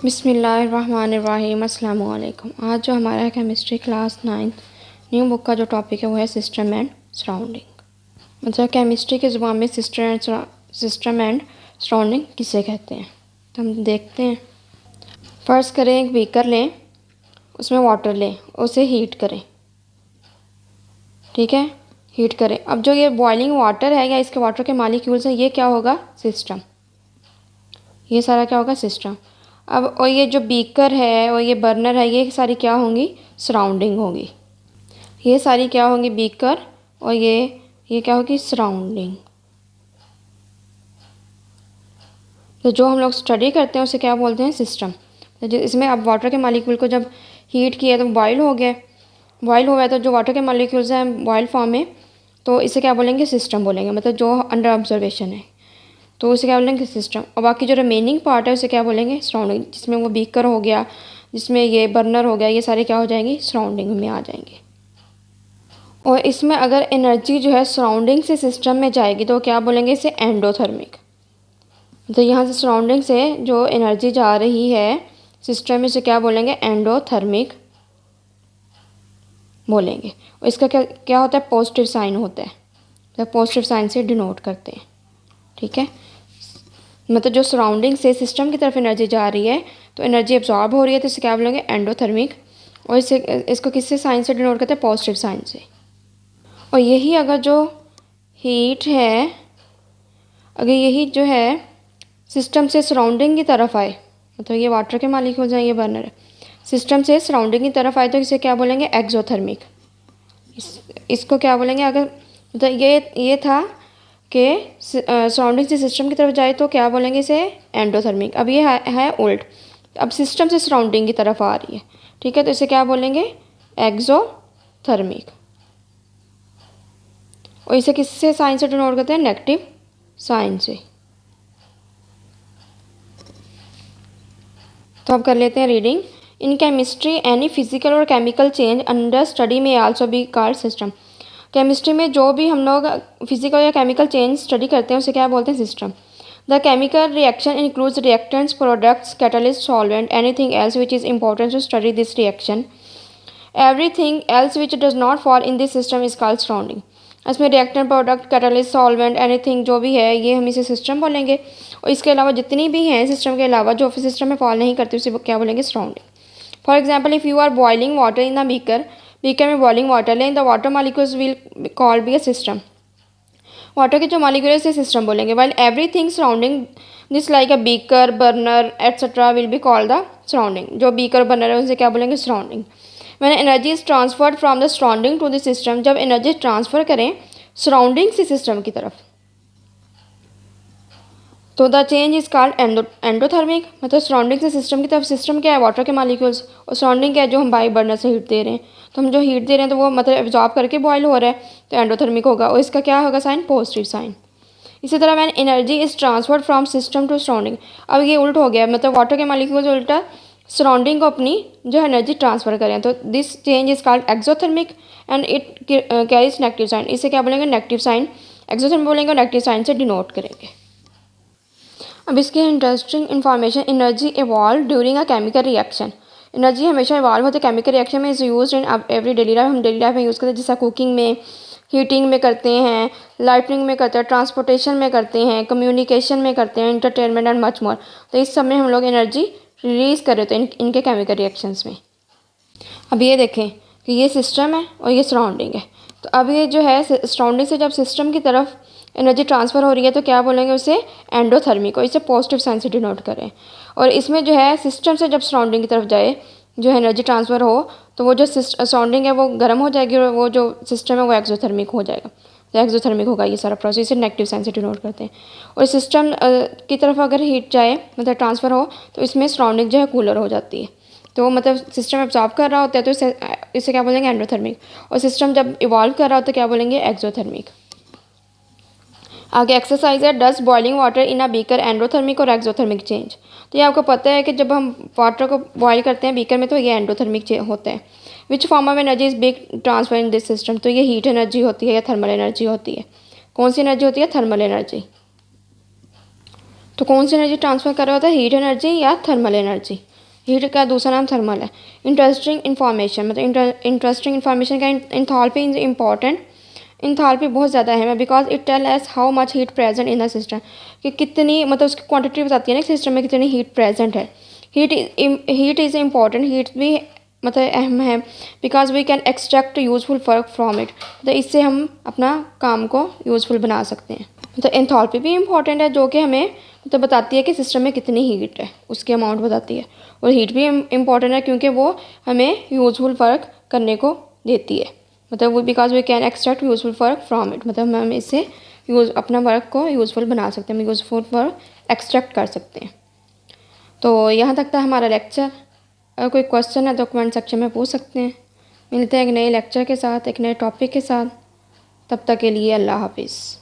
बिस्मिल्लाहिर्रहमानिर्रहीम अस्सलाम वालेकुम। आज जो हमारा है केमिस्ट्री क्लास 9 न्यू बुक का जो टॉपिक है वो है सिस्टम एंड सराउंडिंग। मतलब केमिस्ट्री के ज़ुबान में सिस्टम एंड सराउंडिंग किसे कहते हैं, तो हम देखते हैं। फ़र्ज़ करें एक बीकर लें, उसमें वाटर लें, उसे हीट करें। ठीक है, हीट करें। अब जो ये बॉइलिंग वाटर है या इसके वाटर के मालिक्यूल्स हैं, ये क्या होगा? सिस्टम। ये सारा क्या होगा? सिस्टम। अब और ये जो बीकर है और ये बर्नर है, ये सारी क्या होंगी? सराउंडिंग होगी। ये सारी क्या होंगी? बीकर और ये क्या होगी? सराउंडिंग। तो जो हम लोग स्टडी करते हैं उसे क्या बोलते हैं? सिस्टम। तो इसमें अब वाटर के मालिक्यूल को जब हीट किया तो बॉयल हो गया। बॉयल हुआ है तो जो वाटर के मालिक्यूल्स हैं बॉयल फॉर्म में, तो इसे क्या बोलेंगे? सिस्टम बोलेंगे। मतलब जो अंडर ऑब्जर्वेशन है तो उसे क्या बोलेंगे? सिस्टम। और बाकी जो रिमेनिंग पार्ट है उसे क्या बोलेंगे? सराउंडिंग। जिसमें वो बीकर हो गया, जिसमें ये बर्नर हो गया, ये सारे क्या हो जाएंगे? सराउंडिंग में आ जाएंगे। और इसमें अगर एनर्जी जो है सराउंडिंग से सिस्टम में जाएगी तो क्या बोलेंगे? इसे एंडोथर्मिक। तो यहाँ से सराउंडिंग से जो एनर्जी जा रही है सिस्टम में, से क्या बोलेंगे? एंडोथर्मिक बोलेंगे। और इसका क्या क्या होता है? पॉजिटिव साइन होता है। तो पॉजिटिव साइन से डिनोट करते हैं। ठीक है, मतलब जो सराउंडिंग से सिस्टम की तरफ एनर्जी जा रही है तो एनर्जी एब्जॉर्ब हो रही है, तो इसे क्या बोलेंगे? एंडोथर्मिक। और इसको किससे साइन से डिनोट करते हैं? पॉजिटिव साइन से। और यही अगर जो हीट है, अगर यही जो है सिस्टम से सराउंडिंग की तरफ आए, मतलब ये वाटर के मालिक्यूल्स हैं, ये बर्नर है, सिस्टम से सराउंडिंग की तरफ आए तो इसे क्या बोलेंगे? एक्सोथर्मिक। इसको क्या बोलेंगे? अगर मतलब ये था कि सराउंडिंग से सिस्टम की तरफ जाए तो क्या बोलेंगे? इसे एंडोथर्मिक। अब ये है उल्ट, अब सिस्टम से सराउंडिंग की तरफ आ रही है। ठीक है, तो इसे क्या बोलेंगे? एक्सोथर्मिक। और इसे किससे साइन से डिनोट करते हैं? नेगेटिव साइन से। तो अब कर लेते हैं reading. In chemistry any physical और केमिकल चेंज अंडर स्टडी में also be called system. Chemistry में जो भी हम लोग फिजिकल या केमिकल चेंज स्टडी करते हैं उसे क्या बोलते हैं? System. The chemical reaction includes reactants, products, catalyst, solvent, anything else which is important to study this reaction. Everything else which does not fall in this system is called surrounding. इसमें reactant, product, catalyst, solvent, anything जो भी है ये हम इसे system बोलेंगे। और इसके अलावा जितनी भी हैं सिस्टम के अलावा जो सिस्टम में फॉल नहीं करती उसे क्या बोलेंगे? Surrounding. For example, if you are boiling water in the beaker, beaker में बॉइलिंग वाटर लें, the water molecules will called be a system. Water के जो मालिक्यूल है इसे सिस्टम बोलेंगे। While everything surrounding this like a beaker, burner etcetera will be called the surrounding. जो beaker burner है उसे क्या बोलेंगे? Surrounding. When energy is transferred from the surrounding to the system, जब एनर्जी ट्रांसफ़र करें सराउंडिंग से system की तरफ तो the change is called endothermic. मतलब सराउंडिंग से सिस्टम की तरफ, सिस्टम क्या है? वाटर के मालिक्यूल्स, और सराउंडिंग क्या है? जो हम बाई बर्नर से हीट दे रहे हैं। तो हम जो हीट दे रहे हैं तो वो मतलब एब्जॉर्ब करके बॉयल हो रहा है, तो एंडोथर्मिक होगा। और इसका क्या होगा साइन? Positive sign. इसी तरह when energy is transferred from system to surrounding, अब ये उल्ट हो गया, मतलब वाटर के मालिक्यूल्स उल्टा सराउंडिंग को अपनी जो एनर्जी ट्रांसफ़र करें, तो this change is called exothermic and it carries negative sign. इसे क्या बोलेंगे? Negative sign. एक्सोथर्मिक बोलेंगे और नेगेटिव साइन से डिनोट करेंगे। अब इसकी interesting information, energy evolve during a chemical reaction. Energy हमेशा इवॉल्व होती है केमिकल रिएक्शन में। Is use in every daily life. हम डेली लाइफ में यूज़ करते हैं, जैसे कुकिंग में, हीटिंग में करते हैं, लाइटनिंग में करते हैं, ट्रांसपोर्टेशन में करते हैं, कम्युनिकेशन में करते हैं, इंटरटेनमेंट एंड मच मोर। तो इस सब में हम लोग एनर्जी रिलीज़ कर रहे होते हैं इनके केमिकल रिएक्शंस में। अब ये देखें कि ये सिस्टम है और ये सराउंडिंग है। तो अब ये जो है सराउंडिंग से जब सिस्टम की तरफ एनर्जी ट्रांसफ़र हो रही है तो क्या बोलेंगे? उसे एंडोथर्मिक। और इसे पॉजिटिव साइन से डिनोट करें। और इसमें जो है सिस्टम से जब सराउंडिंग की तरफ जाए, जो एनर्जी ट्रांसफ़र हो, तो वो जो सराउंडिंग है वो गर्म हो जाएगी और वो जो सिस्टम है वो एक्सोथर्मिक हो जाएगा। तो एक्सोथर्मिक होगा ये सारा प्रोसेस। इसे नेगेटिव साइन से डिनोट करते हैं। और सिस्टम की तरफ अगर हीट जाए, मतलब ट्रांसफ़र हो, तो इसमें सराउंडिंग जो है कूलर हो जाती है। तो मतलब सिस्टम एब्जॉर्ब कर रहा होता है तो इसे क्या बोलेंगे? एंडोथर्मिक। और सिस्टम जब इवॉल्व कर रहा होता है क्या बोलेंगे? एक्सोथर्मिक। आगे एक्सरसाइज है, dust boiling water in a beaker endothermic और एक्सोथर्मिक चेंज। तो ये आपको पता है कि जब हम वाटर को बॉयल करते हैं बीकर में तो ये एंडोथर्मिक होता है। Which form of energy is big transfer in this system. तो ये हीट एनर्जी होती है या थर्मल एनर्जी होती है? कौन सी एनर्जी होती है? Thermal energy. तो कौन सी एनर्जी ट्रांसफ़र कर रहा होता है, हीट एनर्जी या थर्मल एनर्जी। हीट का दूसरा नाम थर्मल है। इंटरेस्टिंग इन्फॉर्मेशन, मतलब इंटरेस्टिंग इन्फॉर्मेशन का इंथैल्पी इज इम्पॉर्टेंट। इंथैल्पी बहुत ज़्यादा है because it tells how much heat present in the system, कि कितनी, मतलब उसकी क्वांटिटी बताती है ना सिस्टम में कितनी हीट प्रेजेंट है। हीट इज़ इम्पॉर्टेंट, हीट भी मतलब अहम है because we can extract useful work from it, तो इससे हम अपना काम को यूज़फुल बना सकते हैं। मतलब एंथैल्पी भी इम्पॉर्टेंट है जो कि हमें मतलब बताती है कि सिस्टम में कितनी हीट है, उसकी अमाउंट बताती है। और हीट भी इम्पॉर्टेंट है क्योंकि वो हमें यूज़फुल वर्क करने को देती है, मतलब वो because we can extract useful work from it, मतलब हम इससे अपना वर्क को यूज़फुल बना सकते हैं, हम यूज़फुल वर्क एक्सट्रैक्ट कर सकते हैं। तो यहाँ तक था हमारा लेक्चर। अगर कोई क्वेश्चन है तो कमेंट सेक्शन में पूछ सकते हैं। मिलते हैं एक नए लेक्चर के साथ, एक नए टॉपिक के साथ। तब तक के लिए अल्लाह हाफिज़।